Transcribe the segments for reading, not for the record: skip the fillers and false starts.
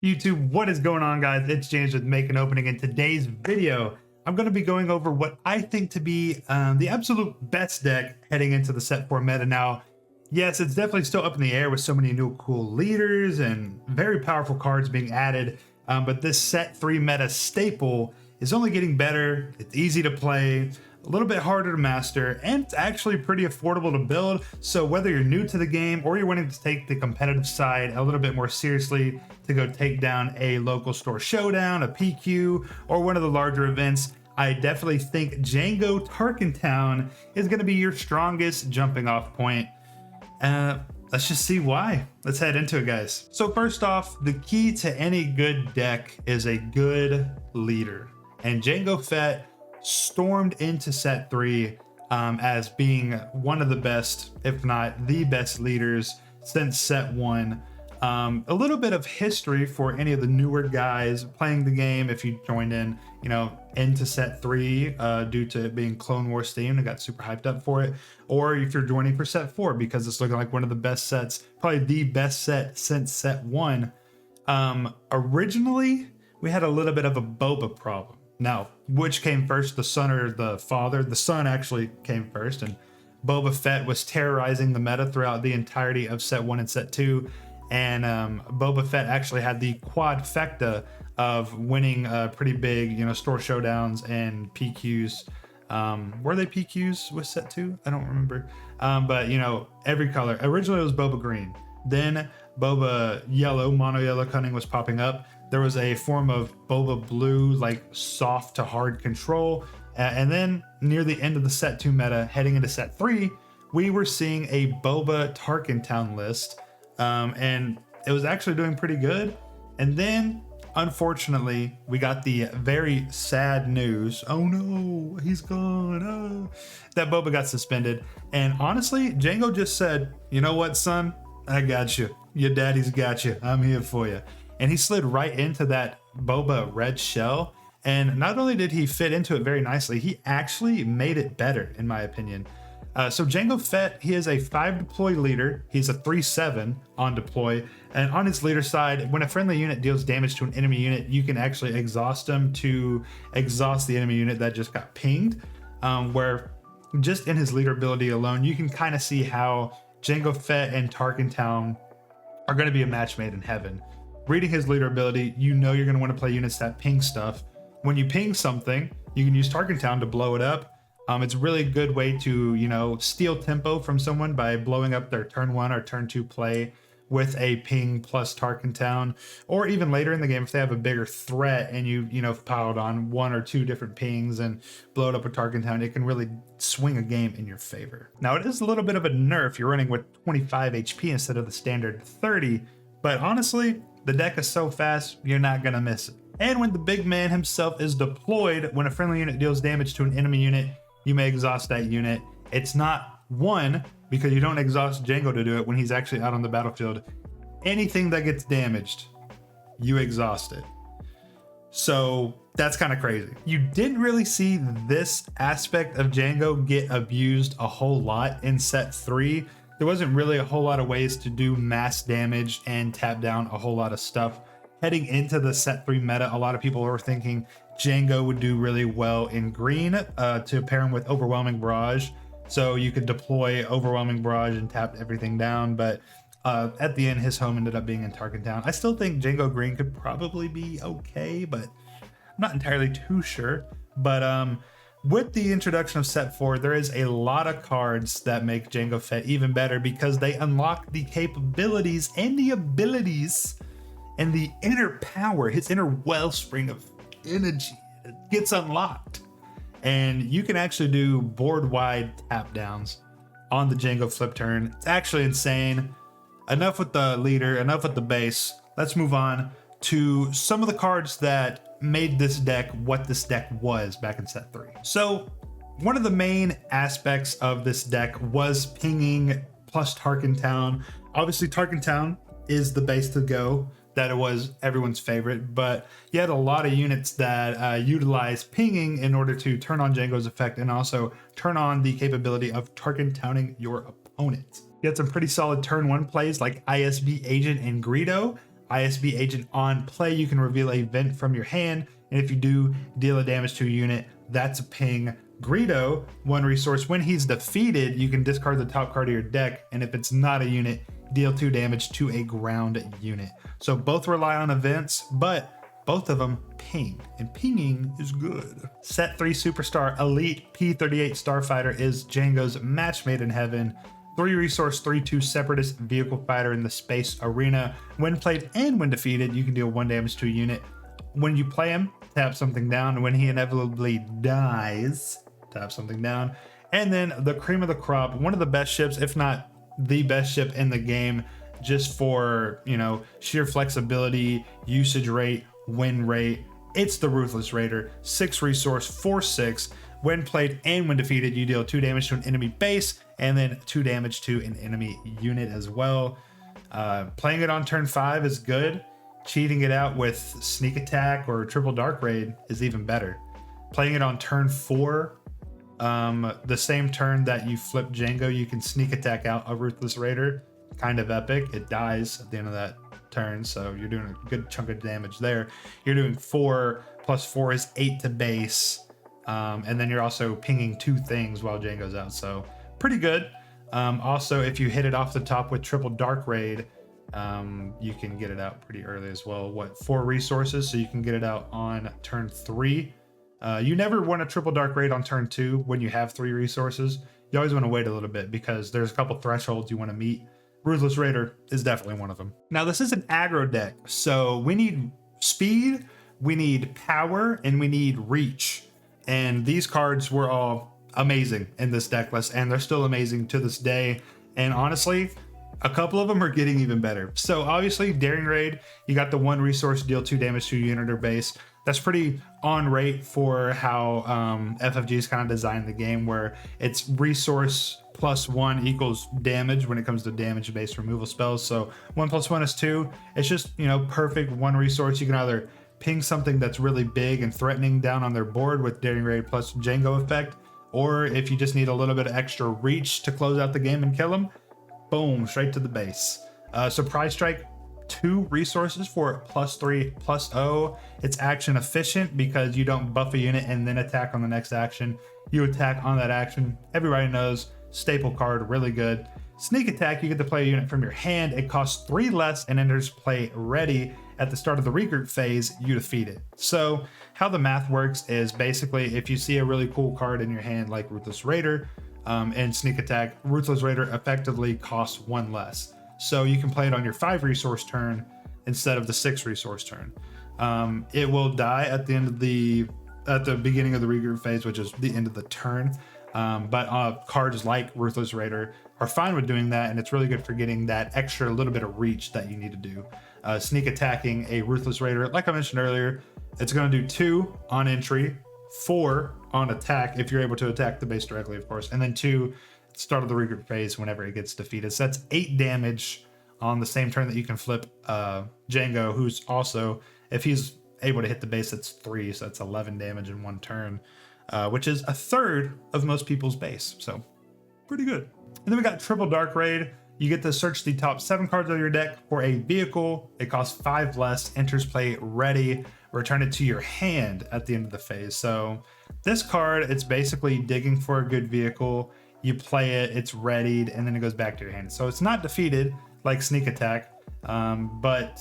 YouTube, what is going on, guys? It's James with Make an Opening. In today's video, I'm going to be going over what I think to be the absolute best deck heading into the set 4 meta. Now, yes, it's definitely still up in the air with so many new cool leaders and very powerful cards being added, but this set 3 meta staple is only getting better. It's easy to play, a little bit harder to master, and it's actually pretty affordable to build. So whether you're new to the game or you're wanting to take the competitive side a little bit more seriously to go take down a local store showdown, a PQ, or one of the larger events, I definitely think Jango Tarkentown is going to be your strongest jumping off point. Let's just see why. Let's head into it, guys. So first off, the key to any good deck is a good leader. And Jango Fett stormed into set 3 as being one of the best, if not the best leaders since set 1. A little bit of history for any of the newer guys playing the game. If you joined in, into set 3 due to it being Clone Wars themed and got super hyped up for it, or if you're joining for set 4 because it's looking like one of the best sets, probably the best set since set 1. Originally, we had a little bit of a Boba problem. Now, which came first, the son or the father? The son actually came first, and Boba Fett was terrorizing the meta throughout the entirety of set 1 and set 2. And Boba Fett actually had the quadfecta of winning pretty big, store showdowns and PQs. Were they PQs with set 2? I don't remember. But every color. Originally it was Boba Green. Then Boba Yellow, Mono Yellow Cunning was popping up. There was a form of Boba Blue, like soft to hard control. And then near the end of the set 2 meta, heading into set 3, we were seeing a Boba Tarkentown list. And it was actually doing pretty good. And then, unfortunately, we got the very sad news. Oh no, he's gone. Oh, that Boba got suspended. And honestly, Jango just said, you know what, son? I got you. Your daddy's got you. I'm here for you. And he slid right into that Boba red shell. And not only did he fit into it very nicely, he actually made it better, in my opinion. So Jango Fett, he is a 5 deploy leader. He's a 3/7 on deploy. And on his leader side, when a friendly unit deals damage to an enemy unit, you can actually exhaust them to exhaust the enemy unit that just got pinged. Where just in his leader ability alone, you can kind of see how Jango Fett and Tarkentown are going to be a match made in heaven. Reading his leader ability, you're going to want to play units that ping stuff. When you ping something, you can use Tarkentown to blow it up. It's a really good way to, steal tempo from someone by blowing up their turn 1 or turn 2 play with a ping plus Tarkentown. Or even later in the game, if they have a bigger threat and you've piled on 1 or 2 different pings and blow it up with Tarkentown, it can really swing a game in your favor. Now, it is a little bit of a nerf. You're running with 25 HP instead of the standard 30, but honestly, the deck is so fast, you're not going to miss it. And when the big man himself is deployed, when a friendly unit deals damage to an enemy unit, you may exhaust that unit. It's not 1, because you don't exhaust Jango to do it when he's actually out on the battlefield. Anything that gets damaged, you exhaust it. So that's kind of crazy. You didn't really see this aspect of Jango get abused a whole lot in set 3. There wasn't really a whole lot of ways to do mass damage and tap down a whole lot of stuff. Heading into the set 3 meta, a lot of people were thinking Jango would do really well in green to pair him with Overwhelming Barrage. So you could deploy Overwhelming Barrage and tap everything down. But at the end, his home ended up being in Tarkentown. I still think Jango Green could probably be okay, but I'm not entirely too sure. But with the introduction of set 4, there is a lot of cards that make Jango Fett even better because they unlock the capabilities and the abilities and the inner power, his inner wellspring of energy gets unlocked. And you can actually do board-wide tap downs on the Jango flip turn. It's actually insane. Enough with the leader, enough with the base. Let's move on to some of the cards that made this deck what this deck was back in set 3. So one of the main aspects of this deck was pinging plus Tarkentown. Obviously Tarkentown is the base to go. That it was everyone's favorite, but you had a lot of units that utilize pinging in order to turn on Jango's effect and also turn on the capability of Tarkentowning your opponent. You had some pretty solid turn 1 plays like ISB Agent and Greedo. ISB agent on play, you can reveal a vent from your hand, and if you do, deal a damage to a unit. That's a ping. Greedo, 1 resource. When he's defeated, you can discard the top card of your deck, and if it's not a unit, deal 2 damage to a ground unit. So both rely on events, but both of them ping, and pinging is good. Set 3 Superstar Elite P-38 Starfighter is Jango's match made in heaven. 3 resource, 3/2 Separatist Vehicle Fighter in the space arena. When played and when defeated, you can deal 1 damage to a unit. When you play him, tap something down. When he inevitably dies, tap something down. And then the cream of the crop, one of the best ships, if not the best ship in the game, just for, you know, sheer flexibility, usage rate, win rate. It's the Ruthless Raider. 6 resource, 4/6. When played and when defeated, you deal 2 damage to an enemy base and then 2 damage to an enemy unit as well. Playing it on turn 5 is good. Cheating it out with sneak attack or triple dark raid is even better. Playing it on turn 4, the same turn that you flip Jango, you can sneak attack out a Ruthless Raider. Kind of epic. It dies at the end of that turn, so you're doing a good chunk of damage there. You're doing 4 plus 4 is 8 to base, and then you're also pinging 2 things while Jango's out, so pretty good. Also, if you hit it off the top with triple dark raid, you can get it out pretty early as well. 4 resources, so you can get it out on turn 3. You never want a triple dark raid on turn 2 when you have 3 resources. You always want to wait a little bit because there's a couple thresholds you want to meet. Ruthless Raider is definitely one of them. Now, this is an aggro deck, so we need speed, we need power, and we need reach. And these cards were all amazing in this deck list, and they're still amazing to this day. And honestly, a couple of them are getting even better. So obviously, Daring Raid, you got the 1 resource, deal 2 damage to a unit or base. That's pretty on rate for how FFG's kind of designed the game, where it's resource plus 1 equals damage when it comes to damage-based removal spells. So 1 plus 1 is 2. It's just, you know, perfect 1 resource. You can either ping something that's really big and threatening down on their board with Daring Raid plus Jango effect, or if you just need a little bit of extra reach to close out the game and kill them, boom, straight to the base. Surprise Strike, 2 resources for +3/+0. It's action efficient because you don't buff a unit and then attack on the next action. You attack on that action. Everybody knows, staple card, really good. Sneak attack, you get to play a unit from your hand. It costs 3 less and enters play ready. At the start of the regroup phase, you defeat it. So how the math works is basically if you see a really cool card in your hand like Ruthless Raider and Sneak Attack, Ruthless Raider effectively costs 1 less. So you can play it on your 5 resource turn instead of the 6 resource turn. It will die at the end of at the beginning of the regroup phase, which is the end of the turn. But cards like Ruthless Raider are fine with doing that, and it's really good for getting that extra little bit of reach that you need to do. Sneak attacking a Ruthless Raider, like I mentioned earlier, it's going to do 2 on entry, 4 on attack if you're able to attack the base directly, of course, and then 2 at the start of the regroup phase whenever it gets defeated. So that's 8 damage on the same turn that you can flip Jango, who's also, if he's able to hit the base, that's 3, so that's 11 damage in 1 turn. Which is 1/3 of most people's base. So pretty good. And then we got Triple Dark Raid. You get to search the top 7 cards of your deck for a vehicle. It costs 5 less, enters play ready, return it to your hand at the end of the phase. So this card, it's basically digging for a good vehicle. You play it, it's readied, and then it goes back to your hand. So it's not defeated like Sneak Attack, but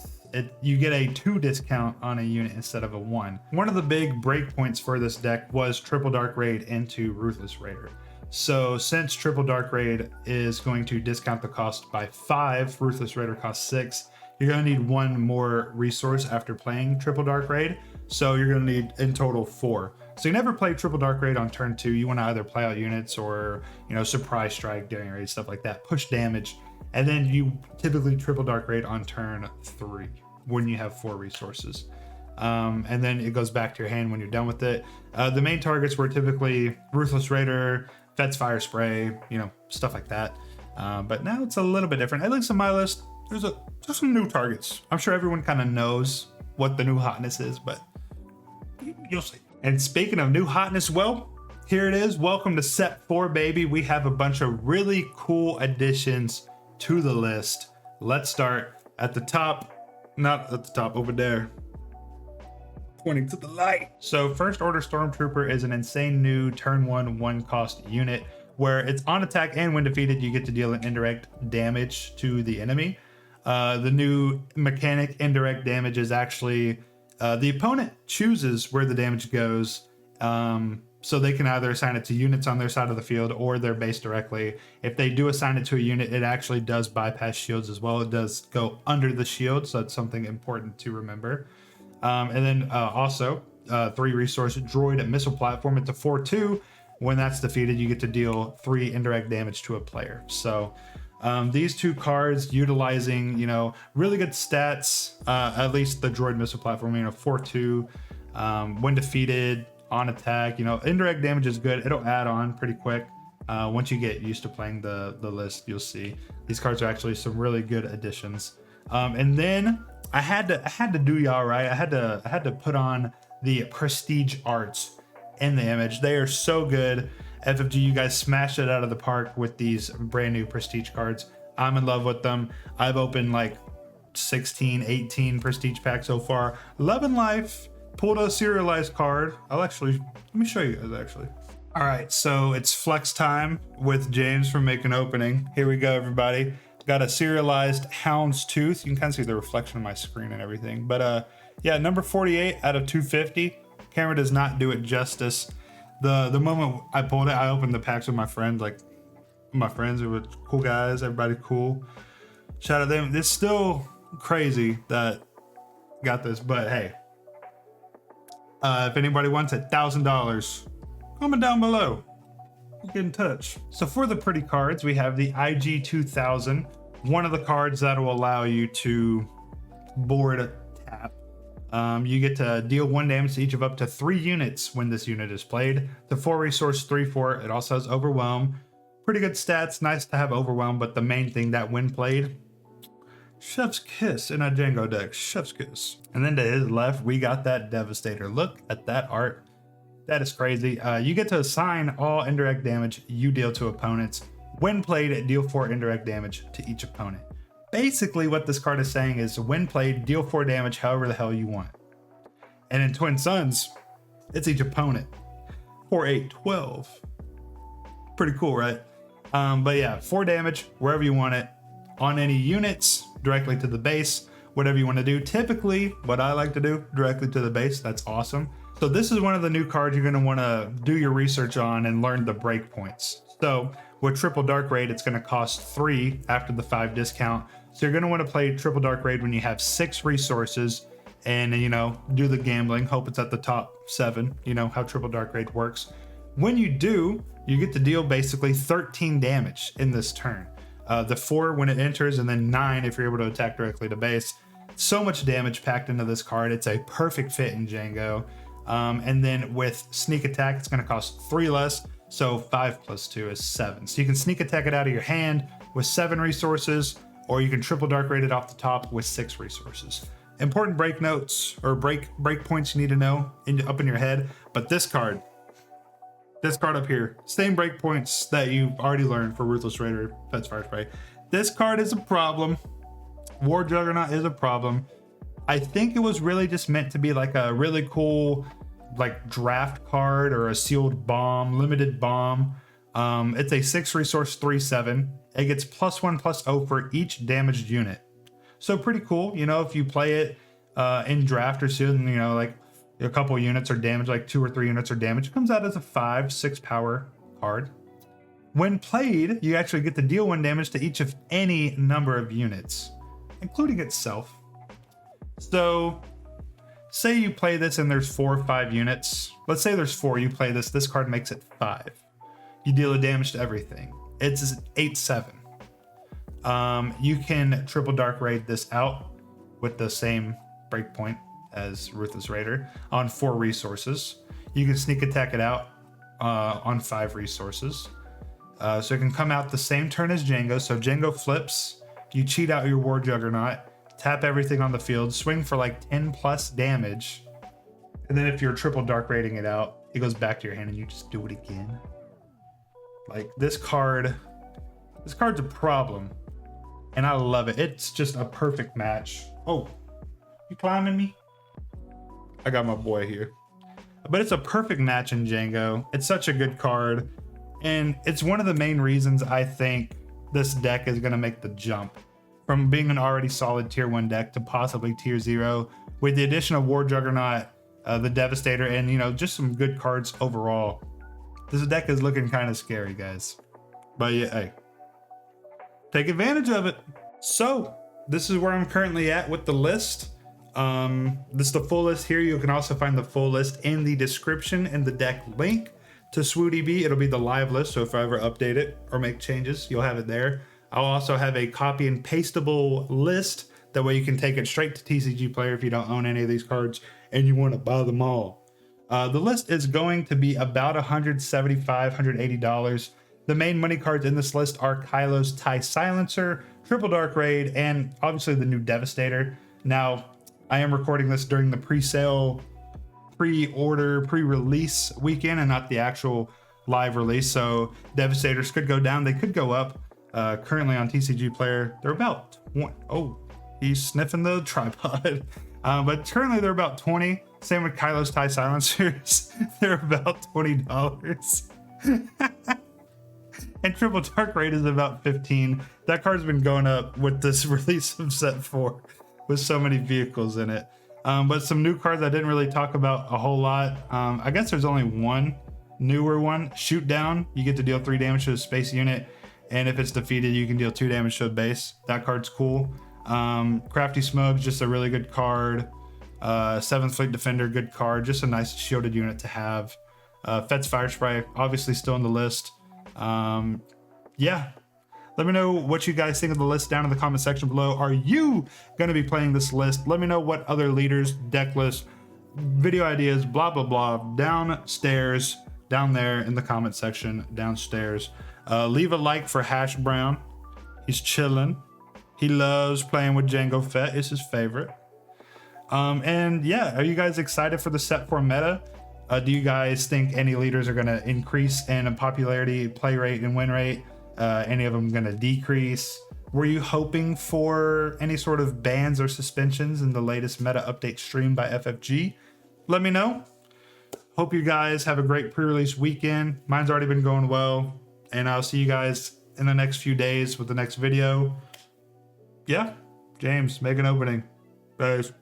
you get a 2 discount on a unit instead of a 1. One of the big breakpoints for this deck was Triple Dark Raid into Ruthless Raider. So since Triple Dark Raid is going to discount the cost by 5, Ruthless Raider costs 6, you're going to need 1 more resource after playing Triple Dark Raid. So you're going to need in total 4. So you never play Triple Dark Raid on turn 2. You want to either play out units or, you know, Surprise Strike, Daring Raid, stuff like that, push damage. And then you typically Triple Dark Raid on turn 3 when you have 4 resources. And then it goes back to your hand when you're done with it. The main targets were typically Ruthless Raider, Fet's Fire Spray, you know, stuff like that. But now it's a little bit different. At least on my list, there's some new targets. I'm sure everyone kind of knows what the new hotness is, but you'll see. And speaking of new hotness, well, here it is. Welcome to set 4, baby. We have a bunch of really cool additions to the list. Let's start at the top. Not at the top, over there. Pointing to the light. So First Order Stormtrooper is an insane new turn 1 cost unit where it's on attack and when defeated, you get to deal an indirect damage to the enemy. The new mechanic indirect damage is actually the opponent chooses where the damage goes. So they can either assign it to units on their side of the field or their base directly. If they do assign it to a unit, it actually does bypass shields as well. It does go under the shield, so that's something important to remember. And then also 3 resource droid missile platform. It's a 4/2. When that's defeated, you get to deal 3 indirect damage to a player. So these 2 cards utilizing, really good stats, at least the droid missile platform, 4/2, when defeated, on attack, indirect damage is good. It'll add on pretty quick. Once you get used to playing the list, you'll see these cards are actually some really good additions. And then I had to do y'all right. I had to put on the prestige arts in the image. They are so good. FFG, you guys smashed it out of the park with these brand new prestige cards. I'm in love with them. I've opened like 16, 18 prestige packs so far. Loving life. Pulled a serialized card. Let me show you guys actually. All right, so it's flex time with James from Make an Opening. Here we go, everybody. Got a serialized Houndstooth. You can kind of see the reflection on my screen and everything. But yeah, number 48 out of 250. Camera does not do it justice. The moment I pulled it, I opened the packs with my friends. Like my friends who were cool guys, everybody cool. Shout out to them. It's still crazy that got this, but hey. If anybody wants $1,000, comment down below. Get in touch. So for the pretty cards, we have the IG 2000, one of the cards that will allow you to board tap. You get to deal 1 damage to each of up to 3 units when this unit is played. The 4 resource 3/4. It also has Overwhelm. Pretty good stats. Nice to have Overwhelm, but the main thing that when played, chef's kiss in a Jango deck. Chef's kiss. And then to his left, we got that Devastator. Look at that art. That is crazy. You get to assign all indirect damage you deal to opponents. When played, deal 4 indirect damage to each opponent. Basically, what this card is saying is when played, deal 4 damage however the hell you want. And in Twin Suns, it's each opponent. 4, 8, 12. Pretty cool, right? But yeah, 4 damage wherever you want it. On any units, directly to the base, whatever you want to do. Typically, what I like to do, directly to the base. That's awesome. So this is one of the new cards you're going to want to do your research on and learn the breakpoints. So with Triple Dark Raid, it's going to cost 3 after the 5 discount. So you're going to want to play Triple Dark Raid when you have 6 resources and, do the gambling. Hope it's at the top 7, how Triple Dark Raid works. When you do, you get to deal basically 13 damage in this turn. The 4 when it enters, and then 9 if you're able to attack directly to base. So much damage packed into this card. It's a perfect fit in Jango. And then with sneak attack, it's going to cost 3 less. So 5 plus 2 is 7. So you can sneak attack it out of your hand with 7 resources, or you can triple dark raid it off the top with 6 resources. Important break notes or break points you need to know up in your head. But this card up here, same breakpoints that you've already learned for Ruthless Raider, Pets Fire Spray. This card is a problem. War Juggernaut is a problem. I think it was really just meant to be like a really cool like draft card or a sealed bomb, limited bomb. It's a 6 resource 3/7. It gets +1/+0 for each damaged unit. So pretty cool, if you play it in draft or sealed, and like a couple units are damaged, like 2 or 3 units are damaged, it comes out as a 5/6 power card. When played, you actually get to deal 1 damage to each of any number of units, including itself. So say you play this and there's 4 or 5 units. Let's say there's 4, you play this card makes it 5. You deal a damage to everything. It's 8/7. You can triple dark raid this out with the same breakpoint as Ruthless Raider on 4 resources. You can sneak attack it out on 5 resources. So it can come out the same turn as Jango. So Jango flips, you cheat out your War Juggernaut, tap everything on the field, swing for like 10 plus damage. And then if you're triple dark raiding it out, it goes back to your hand and you just do it again. Like this card's a problem and I love it. It's just a perfect match. Oh, You climbing me? I got my boy here. But it's a perfect match in Jango. It's such a good card. And it's one of the main reasons I think this deck is going to make the jump from being an already solid tier 1 deck to possibly tier 0 with the addition of War Juggernaut, the Devastator, and, you know, just some good cards overall. This deck is looking kind of scary, guys. But yeah, hey, take advantage of it. So this is where I'm currently at with the list. This is the full list here. You can also find the full list in the description and the deck link to SWODB. It'll be the live list, so if I ever update it or make changes, you'll have it there. I'll also have a copy and pastable list. That way you can take it straight to TCG Player if you don't own any of these cards and you want to buy them all. The list is going to be about $175, $180. The main money cards in this list are Kylo's TIE Silencer, Triple Dark Raid, and obviously the new Devastator. Now, I am recording this during the pre-sale, pre-order, pre-release weekend and not the actual live release. So Devastators could go down, they could go up. Currently on TCG Player, they're about 20. Oh, he's sniffing the tripod. But currently they're about 20. Same with Kylo's TIE Silencers. They're about $20. And Triple Dark Raid is about 15. That card's been going up with this release of set 4 with so many vehicles in it. But some new cards I didn't really talk about a whole lot. I guess there's only one newer one. Shoot Down. You get to deal 3 damage to a space unit. And if it's defeated, you can deal 2 damage to a base. That card's cool. Crafty Smug's just a really good card. 7th Fleet Defender, good card. Just a nice shielded unit to have. Fet's Fire Spray, obviously still on the list. Yeah. Let me know what you guys think of the list down in the comment section below. Are you going to be playing this list? Let me know what other leaders, deck lists, video ideas, blah, blah, blah, downstairs, down there in the comment section, downstairs. Leave a like for Hash Brown. He's chilling. He loves playing with Jango Fett. It's his favorite. And yeah, are you guys excited for the set 4 meta? Do you guys think any leaders are going to increase in popularity, play rate, and win rate? Any of them going to decrease? Were you hoping for any sort of bans or suspensions in the latest meta update stream by FFG? Let me know. Hope you guys have a great pre-release weekend. Mine's already been going well. And I'll see you guys in the next few days with the next video. Yeah, James, make an opening. Guys.